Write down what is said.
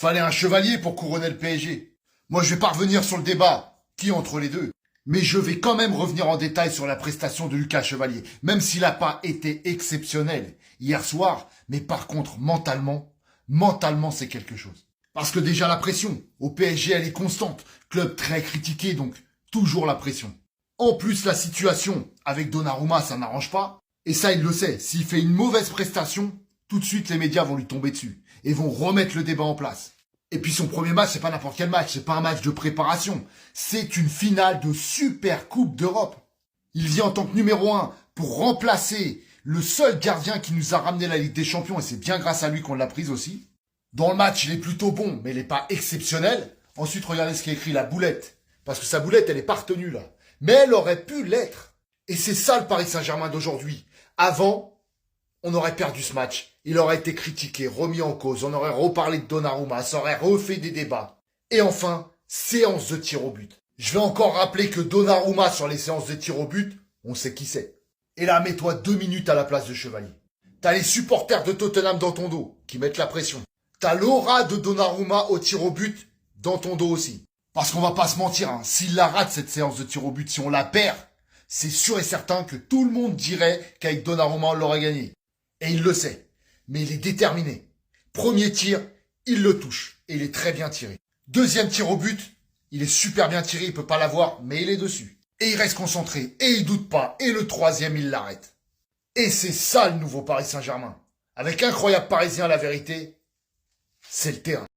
Fallait un chevalier pour couronner le PSG. Moi, je vais pas revenir sur le débat. Qui entre les deux? Mais je vais quand même revenir en détail sur la prestation de Lucas Chevalier, même s'il n'a pas été exceptionnel hier soir, mais par contre, mentalement, c'est quelque chose. Parce que déjà la pression, au PSG, elle est constante. Club très critiqué, donc toujours la pression. En plus, la situation avec Donnarumma, ça n'arrange pas. Et ça, il le sait. S'il fait une mauvaise prestation, tout de suite, les médias vont lui tomber dessus. Et vont remettre le débat en place. Et puis son premier match, c'est pas n'importe quel match. C'est pas un match de préparation. C'est une finale de Super Coupe d'Europe. Il vient en tant que numéro 1 pour remplacer le seul gardien qui nous a ramené la Ligue des Champions. Et c'est bien grâce à lui qu'on l'a prise aussi. Dans le match, il est plutôt bon, mais il n'est pas exceptionnel. Ensuite, regardez ce qui est écrit, la boulette. Parce que sa boulette, elle est pas retenue, là. Mais elle aurait pu l'être. Et c'est ça le Paris Saint-Germain d'aujourd'hui. Avant, on aurait perdu ce match. Il aurait été critiqué, remis en cause. On aurait reparlé de Donnarumma. Ça aurait refait des débats. Et enfin, séance de tir au but. Je vais encore rappeler que Donnarumma, sur les séances de tir au but, on sait qui c'est. Et là, mets-toi 2 minutes à la place de Chevalier. T'as les supporters de Tottenham dans ton dos, qui mettent la pression. T'as l'aura de Donnarumma au tir au but dans ton dos aussi. Parce qu'on va pas se mentir, hein, s'il la rate cette séance de tir au but, si on la perd, c'est sûr et certain que tout le monde dirait qu'avec Donnarumma on l'aurait gagné. Et il le sait. Mais il est déterminé. Premier tir, il le touche. Et il est très bien tiré. Deuxième tir au but, il est super bien tiré, il peut pas l'avoir, mais il est dessus. Et il reste concentré, et il doute pas. Et le troisième, il l'arrête. Et c'est ça le nouveau Paris Saint-Germain. Avec incroyable parisien, la vérité, c'est le terrain.